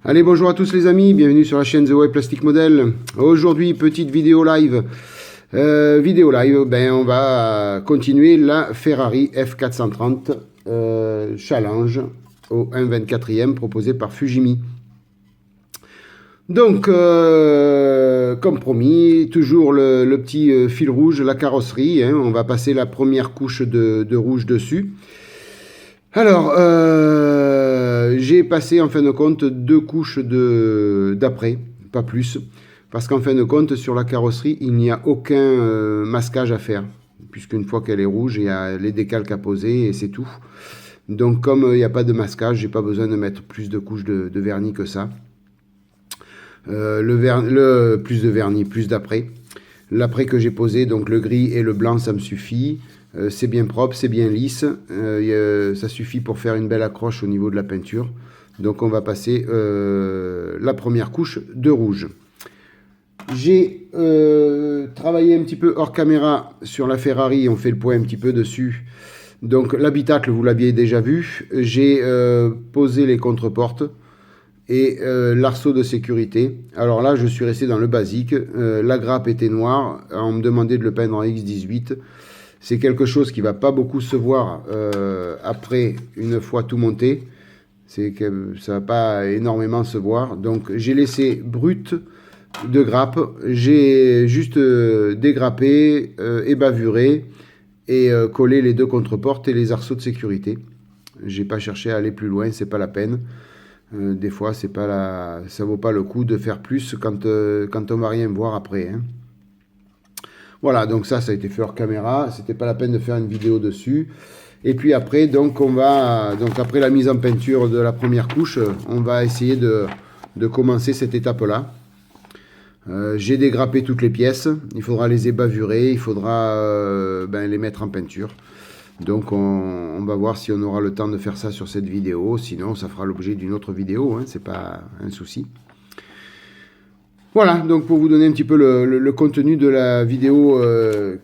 Allez, bonjour à tous les amis, bienvenue sur la chaîne The Way Plastic Model. Aujourd'hui, petite vidéo live. On va continuer la Ferrari F430 Challenge au 1/24e proposé par Fujimi. Donc, comme promis, toujours le petit fil rouge, la carrosserie. On va passer la première couche de rouge dessus. Alors, j'ai passé en fin de compte 2 couches d'après, pas plus, parce qu'en fin de compte, sur la carrosserie, il n'y a aucun masquage à faire, puisqu'une fois qu'elle est rouge, il y a les décalques à poser et c'est tout. Donc, comme il n'y a pas de masquage, j'ai pas besoin de mettre plus de couches de vernis que ça. Plus de vernis, plus d'après. L'après que j'ai posé, donc le gris et le blanc, ça me suffit. C'est bien propre, c'est bien lisse. Ça suffit pour faire une belle accroche au niveau de la peinture. Donc on va passer la première couche de rouge. J'ai travaillé un petit peu hors caméra sur la Ferrari. On fait le point un petit peu dessus. Donc l'habitacle, vous l'aviez déjà vu. J'ai posé les contreportes et l'arceau de sécurité. Alors là, je suis resté dans le basique. La grappe était noire. On me demandait de le peindre en X18. C'est quelque chose qui ne va pas beaucoup se voir après, une fois tout monté. C'est que ça ne va pas énormément se voir. Donc j'ai laissé brut de grappe. J'ai juste dégrappé et bavuré et collé les 2 contreportes et les arceaux de sécurité. J'ai pas cherché à aller plus loin, c'est pas la peine. Des fois, ça vaut pas le coup de faire plus quand on va rien voir après. Voilà, donc ça a été fait hors caméra. C'était pas la peine de faire une vidéo dessus. Et puis après, donc après la mise en peinture de la première couche, on va essayer de commencer cette étape-là. J'ai dégrappé toutes les pièces. Il faudra les ébavurer. Il faudra les mettre en peinture. Donc on va voir si on aura le temps de faire ça sur cette vidéo. Sinon, ça fera l'objet d'une autre vidéo. C'est pas un souci. Voilà, donc pour vous donner un petit peu le contenu de la vidéo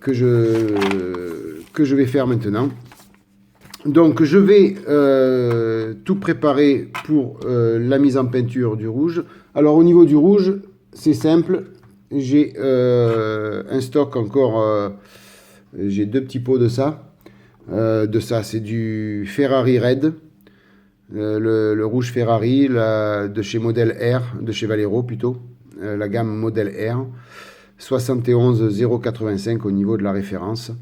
que je vais faire maintenant. Donc je vais tout préparer pour la mise en peinture du rouge. Alors au niveau du rouge, c'est simple. J'ai un stock encore, j'ai 2 petits pots de ça. C'est du Ferrari Red. Le rouge Ferrari de chez Model R, de chez Valero plutôt. La gamme Model R, 71 085 au niveau de la référence.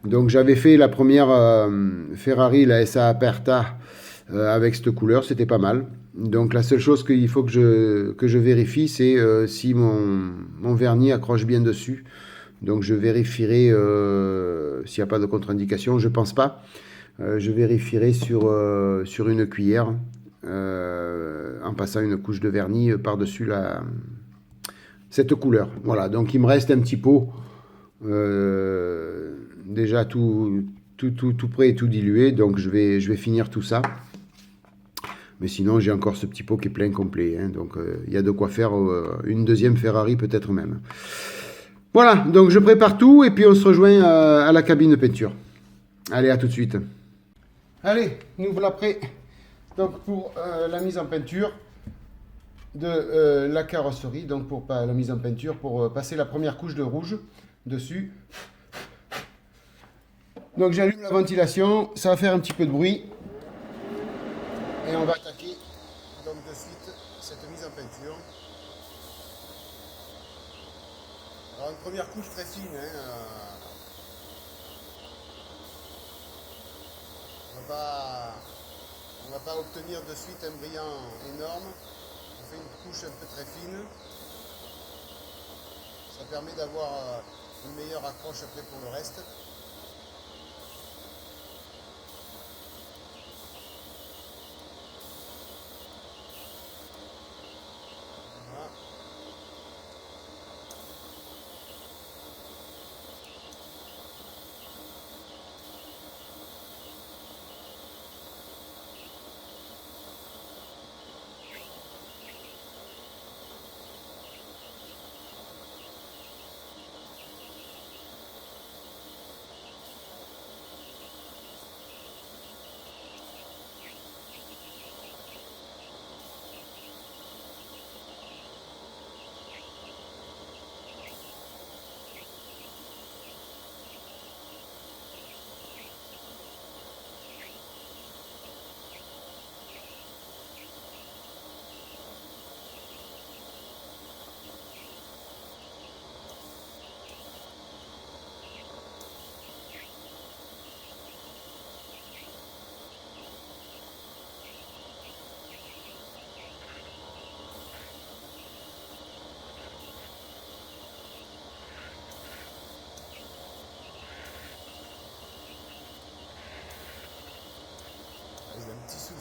Donc j'avais fait la première Ferrari, la SA Aperta, avec cette couleur, c'était pas mal. Donc la seule chose qu'il faut que je vérifie, c'est si mon vernis accroche bien dessus. Donc je vérifierai s'il n'y a pas de contre-indication, je pense pas. Je vérifierai sur une cuillère en passant une couche de vernis par-dessus cette couleur. Voilà, donc il me reste un petit pot déjà tout prêt et tout dilué, donc je vais finir tout ça. Mais sinon, j'ai encore ce petit pot qui est plein complet, donc il y a de quoi faire une deuxième Ferrari peut-être même. Voilà, donc je prépare tout et puis on se rejoint à la cabine de peinture. Allez, à tout de suite. Allez, nous voilà prêts donc pour la mise en peinture de la carrosserie, donc pour la mise en peinture, pour passer la première couche de rouge dessus. Donc j'allume la ventilation, ça va faire un petit peu de bruit. Et on va attaquer donc de suite cette mise en peinture. Alors une première couche très fine. On va pas obtenir de suite un brillant énorme. On fait une couche un peu très fine. Ça permet d'avoir une meilleure accroche après pour le reste. Voilà.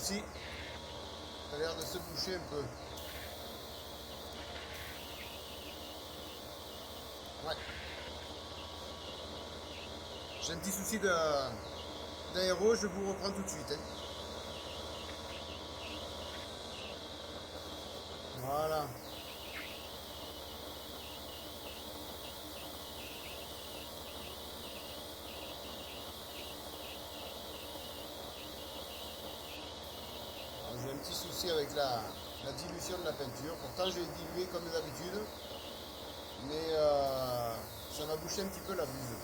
souci. Ça a l'air de se boucher un peu. Ouais. J'ai un petit souci d'aéro, je vous reprends tout de suite. Hein. Voilà. J'ai un petit souci avec la dilution de la peinture. Pourtant, je l'ai dilué comme d'habitude. Mais ça m'a bouché un petit peu la buse.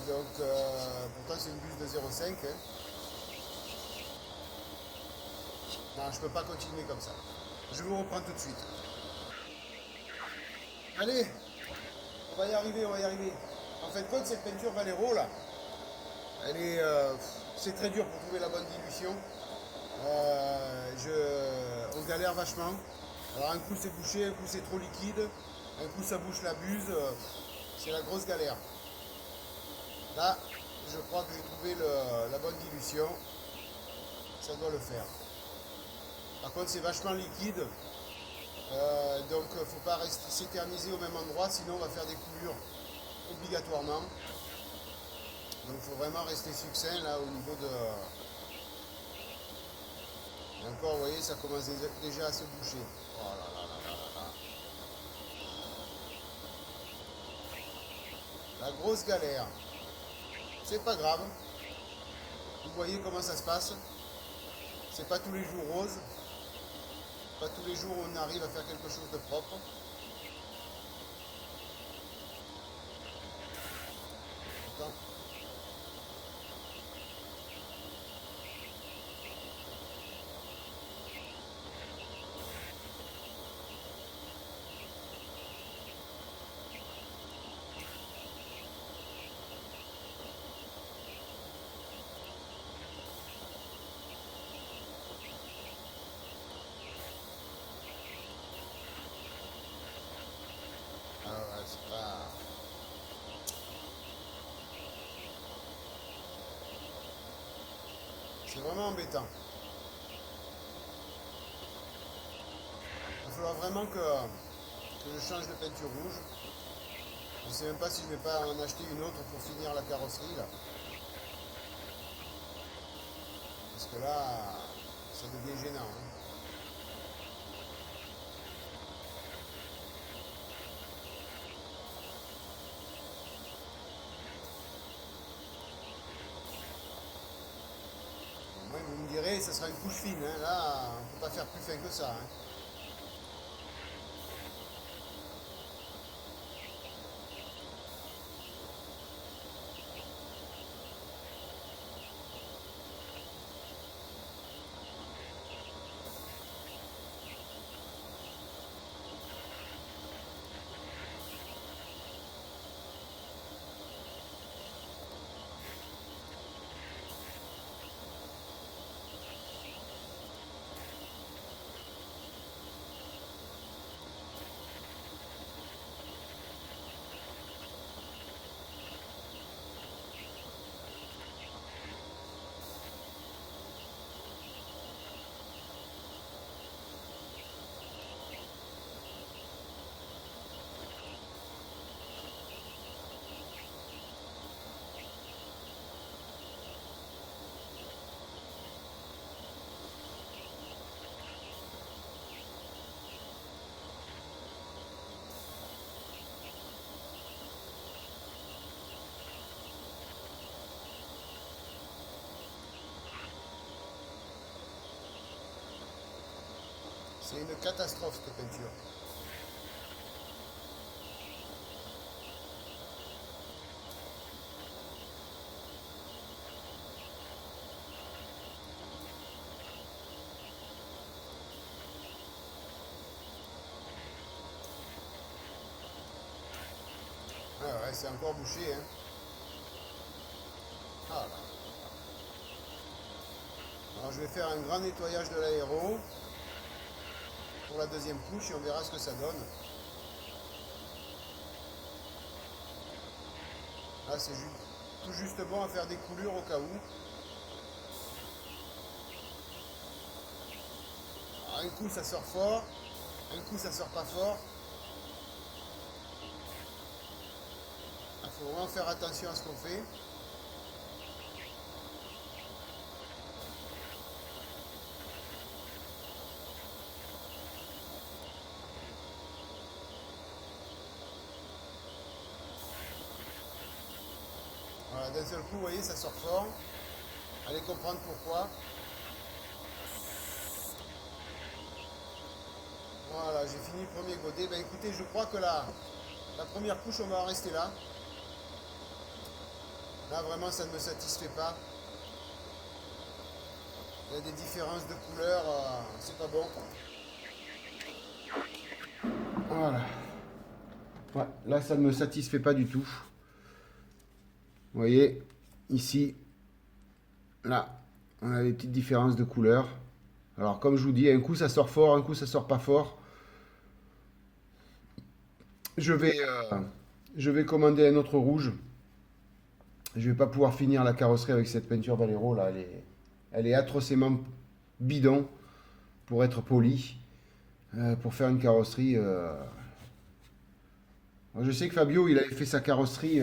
Donc, pourtant, c'est une buse de 0,5. Hein. Non, je ne peux pas continuer comme ça. Je vous reprends tout de suite. Allez, on va y arriver, on va y arriver. En fait, compte, cette peinture Valero, là, elle est, c'est très dur pour trouver la bonne dilution. On galère vachement. Alors un coup c'est bouché, un coup c'est trop liquide, un coup ça bouche la buse. C'est la grosse galère. Là, je crois que j'ai trouvé la bonne dilution. Ça doit le faire. Par contre, c'est vachement liquide. Donc, il ne faut pas rester s'éterniser au même endroit, sinon on va faire des coulures obligatoirement. Donc, il faut vraiment rester succinct là au niveau de. Et encore, vous voyez, ça commence déjà à se boucher. Oh là là là là là là. La grosse galère. C'est pas grave. Vous voyez comment ça se passe. C'est pas tous les jours rose. Pas tous les jours où on arrive à faire quelque chose de propre. Attends. Ah ouais, c'est pas. C'est vraiment embêtant. Il va falloir vraiment que je change de peinture rouge. Je ne sais même pas si je ne vais pas en acheter une autre pour finir la carrosserie là. Parce que là, ça devient gênant. Hein. Bon, moi, vous me direz, ça sera une couche fine. Hein. Là, on ne peut pas faire plus fin que ça. Hein. C'est une catastrophe cette peinture. Ah ouais, c'est encore bouché. Hein. Ah là. Alors je vais faire un grand nettoyage de l'aéro pour la deuxième couche et on verra ce que ça donne. Là c'est tout juste bon à faire des coulures au cas où. Alors, un coup ça sort fort, un coup ça sort pas fort. Il faut vraiment faire attention à ce qu'on fait. Voilà, d'un seul coup, vous voyez, ça sort fort. Allez comprendre pourquoi. Voilà, j'ai fini le premier godet. Ben écoutez, je crois que la première couche, on va en rester là. Là, vraiment, ça ne me satisfait pas. Il y a des différences de couleur, c'est pas bon. Voilà. Ouais, là, ça ne me satisfait pas du tout. Vous voyez, ici, là, on a des petites différences de couleur. Alors, comme je vous dis, un coup ça sort fort, un coup ça sort pas fort. Je vais commander un autre rouge. Je vais pas pouvoir finir la carrosserie avec cette peinture Valero là. Elle est atrocement bidon pour être poli. Pour faire une carrosserie. Je sais que Fabio, il avait fait sa carrosserie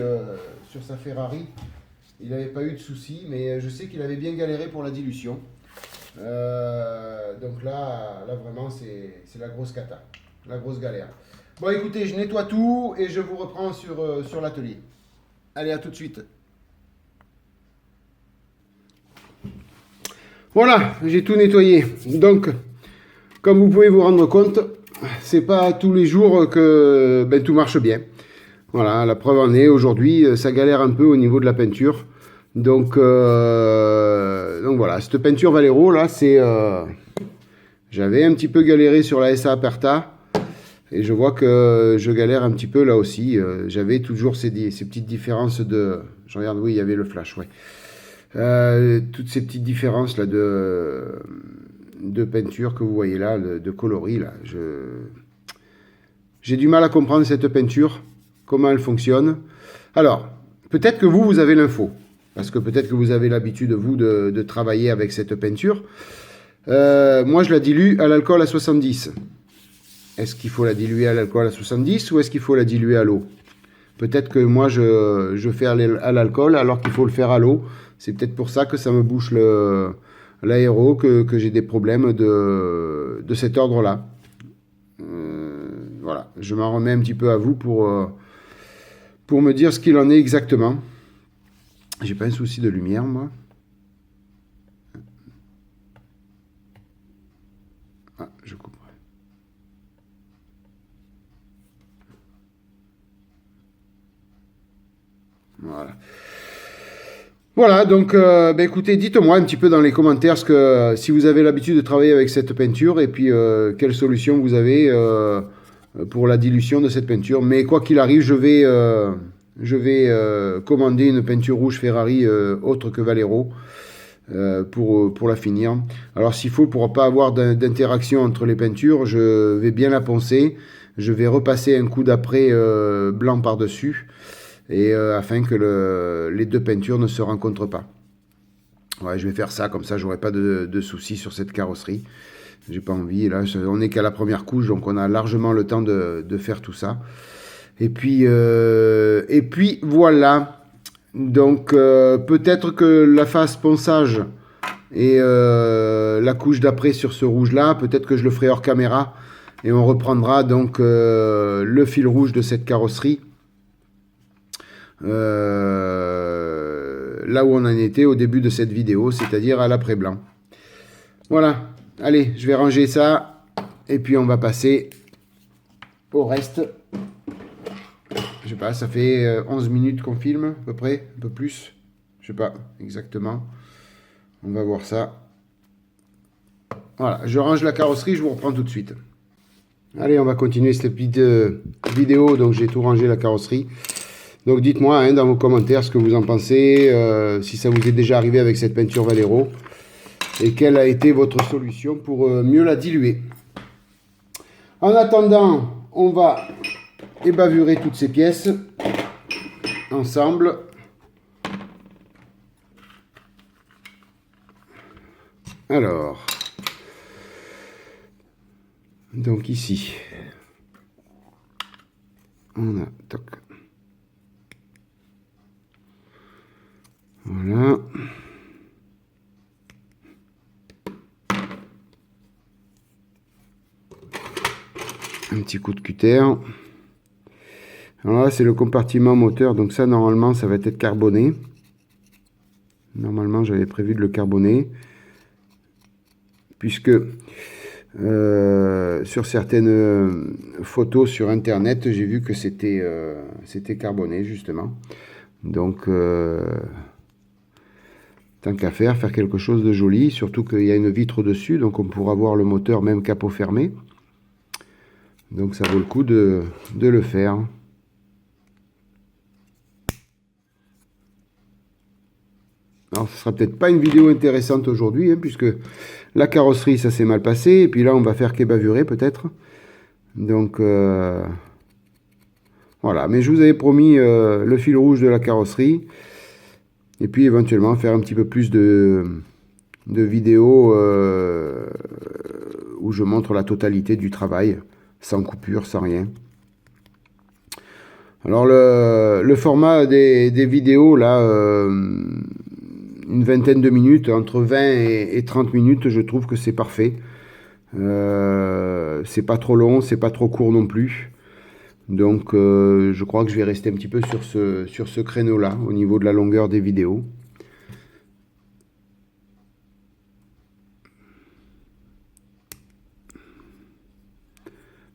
sur sa Ferrari. Il n'avait pas eu de soucis, mais je sais qu'il avait bien galéré pour la dilution. Donc là vraiment, c'est la grosse cata, la grosse galère. Bon, écoutez, je nettoie tout et je vous reprends sur l'atelier. Allez, à tout de suite. Voilà, j'ai tout nettoyé. Donc, comme vous pouvez vous rendre compte, c'est pas tous les jours que tout marche bien. Voilà, la preuve en est, aujourd'hui, ça galère un peu au niveau de la peinture. Donc voilà, cette peinture Valero, là, c'est... j'avais un petit peu galéré sur la SA Aperta. Et je vois que je galère un petit peu là aussi. J'avais toujours ces petites différences de... Je regarde, oui, il y avait le flash, ouais. Toutes ces petites différences là de peinture que vous voyez là, de coloris là. J'ai du mal à comprendre cette peinture, comment elle fonctionne. Alors, peut-être que vous avez l'info. Parce que peut-être que vous avez l'habitude, vous, de travailler avec cette peinture. Moi, je la dilue à l'alcool à 70. Est-ce qu'il faut la diluer à l'alcool à 70 ou est-ce qu'il faut la diluer à l'eau? Peut-être que moi, je fais à l'alcool alors qu'il faut le faire à l'eau. C'est peut-être pour ça que ça me bouche l'aéro, que j'ai des problèmes de cet ordre-là. Voilà, je m'en remets un petit peu à vous pour me dire ce qu'il en est exactement. J'ai pas un souci de lumière, moi. Ah, je coupe. Voilà. Voilà, donc écoutez, dites-moi un petit peu dans les commentaires si vous avez l'habitude de travailler avec cette peinture et puis quelle solution vous avez pour la dilution de cette peinture. Mais quoi qu'il arrive, je vais commander une peinture rouge Ferrari autre que Valero pour la finir. Alors s'il faut, pour ne pas avoir d'interaction entre les peintures, je vais bien la poncer. Je vais repasser un coup d'après blanc par-dessus. Et afin que les deux peintures ne se rencontrent pas. Ouais, je vais faire ça, comme ça j'aurai pas de soucis sur cette carrosserie. J'ai pas envie, là on n'est qu'à la première couche, donc on a largement le temps de faire tout ça. Et puis voilà. Donc peut-être que la phase ponçage et la couche d'après sur ce rouge là, peut-être que je le ferai hors caméra. Et on reprendra donc le fil rouge de cette carrosserie. Là où on en était au début de cette vidéo, c'est-à-dire à l'après blanc. Voilà, allez, je vais ranger ça et puis on va passer au reste. Je sais pas, ça fait 11 minutes qu'on filme à peu près, un peu plus, je sais pas exactement. On va voir ça. Voilà, je range la carrosserie, je vous reprends tout de suite. Allez, on va continuer cette petite vidéo, donc j'ai tout rangé la carrosserie. Donc dites-moi dans vos commentaires ce que vous en pensez, si ça vous est déjà arrivé avec cette peinture Valero, et quelle a été votre solution pour mieux la diluer. En attendant, on va ébavurer toutes ces pièces ensemble. Alors, Donc ici, on a toc. Voilà. Un petit coup de cutter. Alors là, c'est le compartiment moteur. Donc ça, normalement, ça va être carboné. Normalement, j'avais prévu de le carboner. Puisque sur certaines photos sur Internet, j'ai vu que c'était carboné, justement. Donc, tant qu'à faire quelque chose de joli. Surtout qu'il y a une vitre dessus. Donc, on pourra voir le moteur même capot fermé. Donc ça vaut le coup de le faire. Alors ce sera peut-être pas une vidéo intéressante aujourd'hui, hein, puisque la carrosserie ça s'est mal passé, et puis là on va faire qu'ébavurer peut-être. Donc voilà, mais je vous avais promis le fil rouge de la carrosserie, et puis éventuellement faire un petit peu plus de vidéos où je montre la totalité du travail, sans coupure, sans rien. Alors le format des vidéos là, une vingtaine de minutes, entre 20 et 30 minutes, je trouve que c'est parfait. C'est pas trop long, c'est pas trop court non plus. Donc je crois que je vais rester un petit peu sur ce créneau là, au niveau de la longueur des vidéos.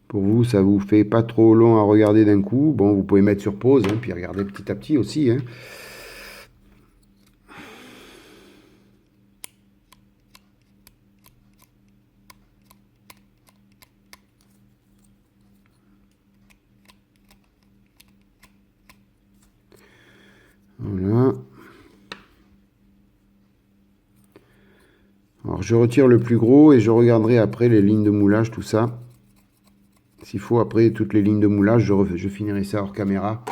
Pour vous, ça vous fait pas trop long à regarder d'un coup. Bon, vous pouvez mettre sur pause, hein, puis regarder petit à petit aussi. Hein. Voilà. Alors, je retire le plus gros et je regarderai après les lignes de moulage, tout ça. S'il faut, après, toutes les lignes de moulage, je finirai ça hors caméra.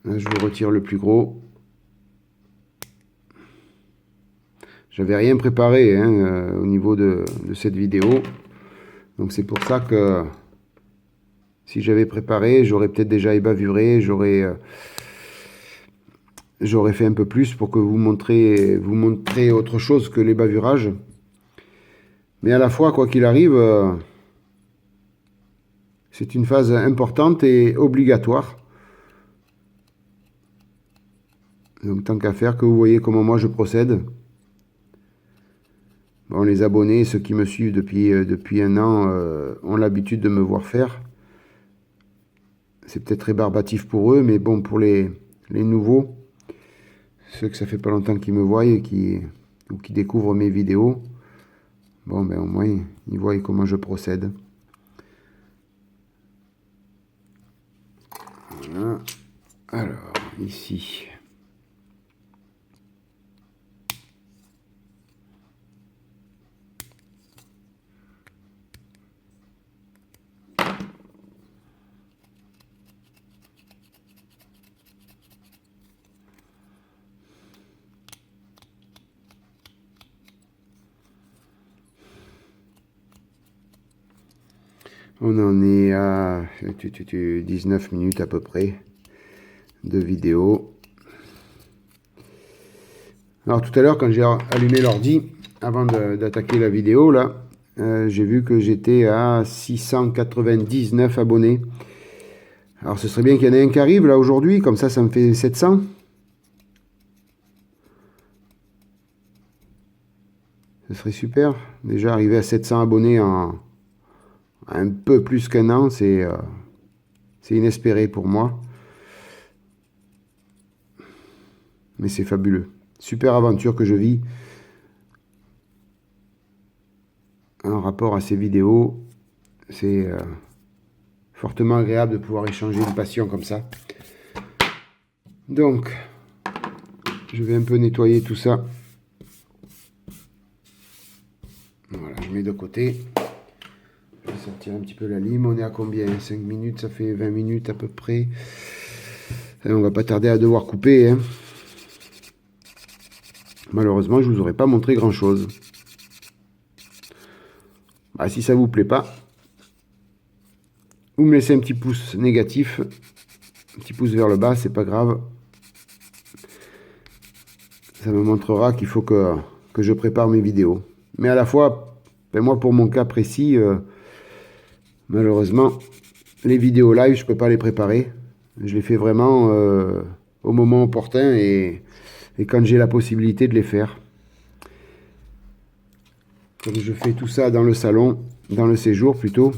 Là, je vous retire le plus gros. J'avais rien préparé hein, au niveau de cette vidéo. Donc, c'est pour ça que si j'avais préparé, j'aurais peut-être déjà ébavuré, j'aurais fait un peu plus pour que vous montrez autre chose que les bavurages. Mais à la fois, quoi qu'il arrive, c'est une phase importante et obligatoire. Donc tant qu'à faire, que vous voyez comment moi je procède. Bon, les abonnés, ceux qui me suivent depuis un an, ont l'habitude de me voir faire. C'est peut-être rébarbatif pour eux, mais bon, pour les nouveaux, ceux que ça fait pas longtemps qu'ils me voient ou qui découvrent mes vidéos, bon, ben au moins, ils voient comment je procède. Voilà. Alors, ici. On en est à 19 minutes à peu près de vidéo. Alors tout à l'heure, quand j'ai allumé l'ordi, avant d'attaquer la vidéo, là, j'ai vu que j'étais à 699 abonnés. Alors ce serait bien qu'il y en ait un qui arrive là aujourd'hui, comme ça me fait 700. Ce serait super. Déjà arriver à 700 abonnés en un peu plus qu'un an, c'est inespéré pour moi. Mais c'est fabuleux. Super aventure que je vis en rapport à ces vidéos. C'est fortement agréable de pouvoir échanger une passion comme ça. Donc, je vais un peu nettoyer tout ça. Voilà, je mets de côté. Je vais sortir un petit peu la lime. On est à combien? 5 minutes, ça fait 20 minutes à peu près. Et on va pas tarder à devoir couper. Hein. Malheureusement, je vous aurais pas montré grand chose. Bah, si ça vous plaît pas, Vous me laissez un petit pouce négatif, un petit pouce vers le bas, c'est pas grave. Ça me montrera qu'il faut que je prépare mes vidéos. Mais à la fois, ben moi pour mon cas précis, malheureusement, les vidéos live, je peux pas les préparer. Je les fais vraiment au moment opportun et quand j'ai la possibilité de les faire. Comme je fais tout ça dans le salon, dans le séjour plutôt,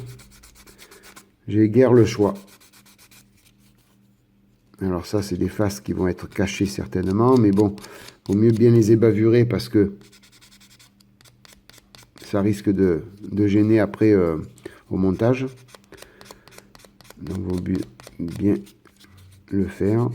j'ai guère le choix. Alors ça, c'est des faces qui vont être cachées certainement, mais bon, vaut mieux bien les ébavurer parce que ça risque de gêner après au montage. Donc, vaut bien le faire.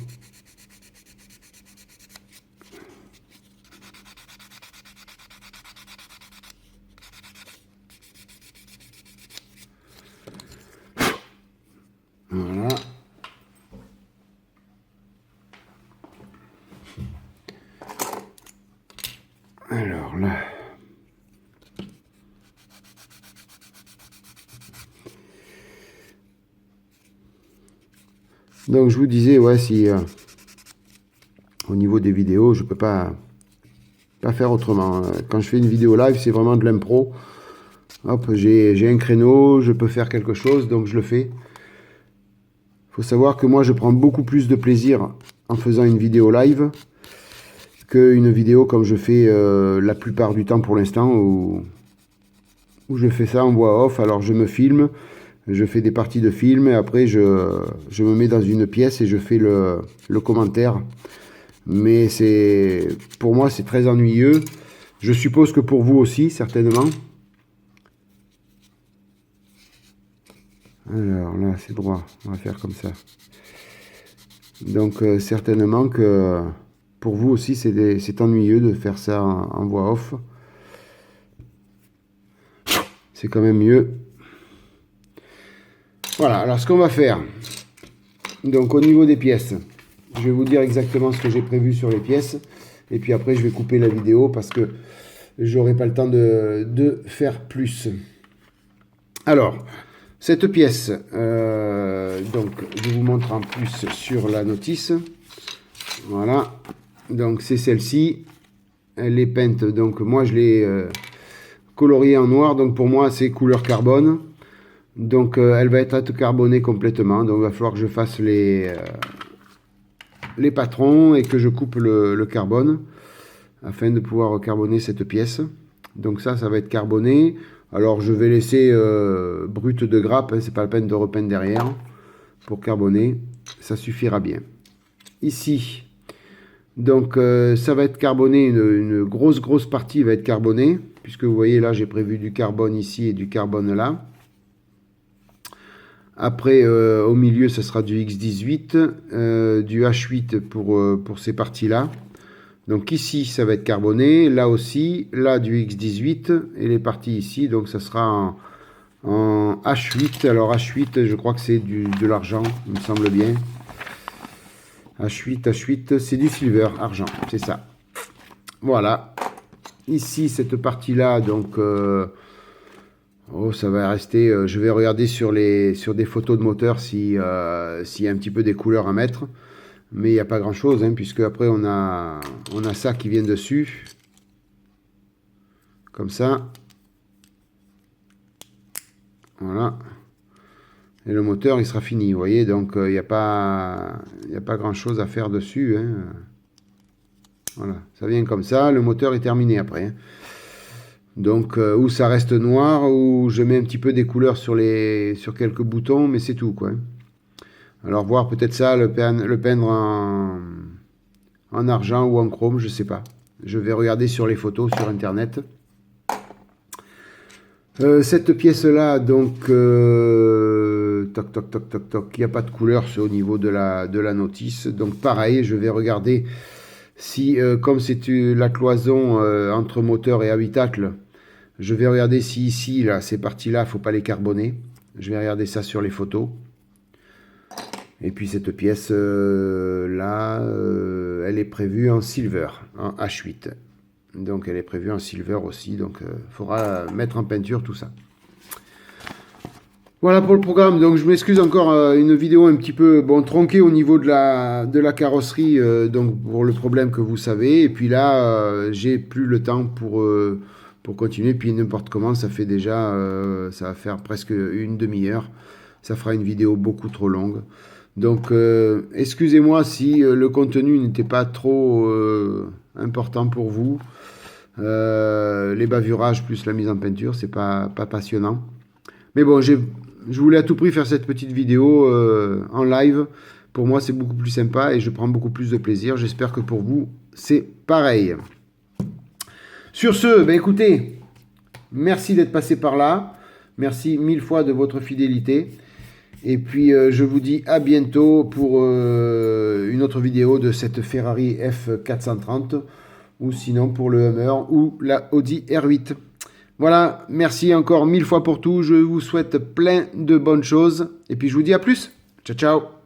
Voilà. Alors là. Donc je vous disais, ouais, si au niveau des vidéos, je peux pas faire autrement. Quand je fais une vidéo live, c'est vraiment de l'impro. Hop, j'ai un créneau, je peux faire quelque chose, donc je le fais. Il faut savoir que moi, je prends beaucoup plus de plaisir en faisant une vidéo live qu'une vidéo comme je fais la plupart du temps pour l'instant, où je fais ça en voix off. Alors je me filme, je fais des parties de film, et après je me mets dans une pièce et je fais le commentaire. Mais pour moi, c'est très ennuyeux. Je suppose que pour vous aussi, certainement. Alors là, c'est droit. On va faire comme ça. Donc, certainement que pour vous aussi, c'est ennuyeux de faire ça en voix off. C'est quand même mieux. Voilà, alors ce qu'on va faire. Donc, au niveau des pièces, je vais vous dire exactement ce que j'ai prévu sur les pièces. Et puis après, je vais couper la vidéo parce que j'aurai pas le temps de faire plus. Alors, cette pièce, donc je vous montre en plus sur la notice. Voilà, donc c'est celle-ci. Elle est peinte, donc moi je l'ai coloriée en noir. Donc pour moi c'est couleur carbone. Donc elle va être carbonée complètement. Donc il va falloir que je fasse les patrons et que je coupe le carbone afin de pouvoir carboner cette pièce. Donc ça va être carboné. Alors je vais laisser brut de grappe, hein, c'est pas la peine de repeindre derrière pour carboner, ça suffira bien. Ici, donc ça va être carboné, une grosse partie va être carbonée, puisque vous voyez là j'ai prévu du carbone ici et du carbone là. Après au milieu ça sera du X18, du H8 pour ces parties là. Donc ici, ça va être carboné, là aussi, là du X18, et les parties ici, donc ça sera en H8. Alors H8, je crois que c'est de l'argent, il me semble bien. H8, c'est du silver, argent, c'est ça. Voilà. Ici, cette partie-là, donc, ça va rester, je vais regarder sur des photos de moteur s'il y a un petit peu des couleurs à mettre. Mais il n'y a pas grand chose, hein, puisque après on a ça qui vient dessus. Comme ça. Voilà. Et le moteur il sera fini, vous voyez. Donc il n'y a pas grand chose à faire dessus. Hein. Voilà. Ça vient comme ça. Le moteur est terminé après. Hein. Donc ou ça reste noir, ou je mets un petit peu des couleurs sur quelques boutons, mais c'est tout quoi. Alors voir peut-être ça, le peindre en argent ou en chrome, je sais pas. Je vais regarder sur les photos sur internet. Cette pièce-là, donc, toc, toc, toc, toc, toc, il n'y a pas de couleur au niveau de la notice. Donc pareil, je vais regarder si, comme c'est la cloison entre moteur et habitacle, je vais regarder si ici, là, ces parties-là, il ne faut pas les carboner. Je vais regarder ça sur les photos. Et puis cette pièce là, elle est prévue en silver, en H8. Donc elle est prévue en silver aussi, donc il faudra mettre en peinture tout ça. Voilà pour le programme. Donc je m'excuse encore, une vidéo un petit peu bon tronquée au niveau de la carrosserie, donc pour le problème que vous savez. Et puis là, j'ai plus le temps pour continuer. Puis n'importe comment, ça fait déjà, ça va faire presque une demi-heure. Ça fera une vidéo beaucoup trop longue. Donc excusez-moi si le contenu n'était pas trop important pour vous. Les bavurages plus la mise en peinture, c'est pas passionnant. Mais bon, je voulais à tout prix faire cette petite vidéo en live. Pour moi, c'est beaucoup plus sympa et je prends beaucoup plus de plaisir. J'espère que pour vous, c'est pareil. Sur ce, ben écoutez, merci d'être passé par là. Merci mille fois de votre fidélité. Et puis, je vous dis à bientôt pour une autre vidéo de cette Ferrari F430 ou sinon pour le Hummer ou la Audi R8. Voilà, merci encore mille fois pour tout. Je vous souhaite plein de bonnes choses. Et puis je vous dis à plus. Ciao, ciao.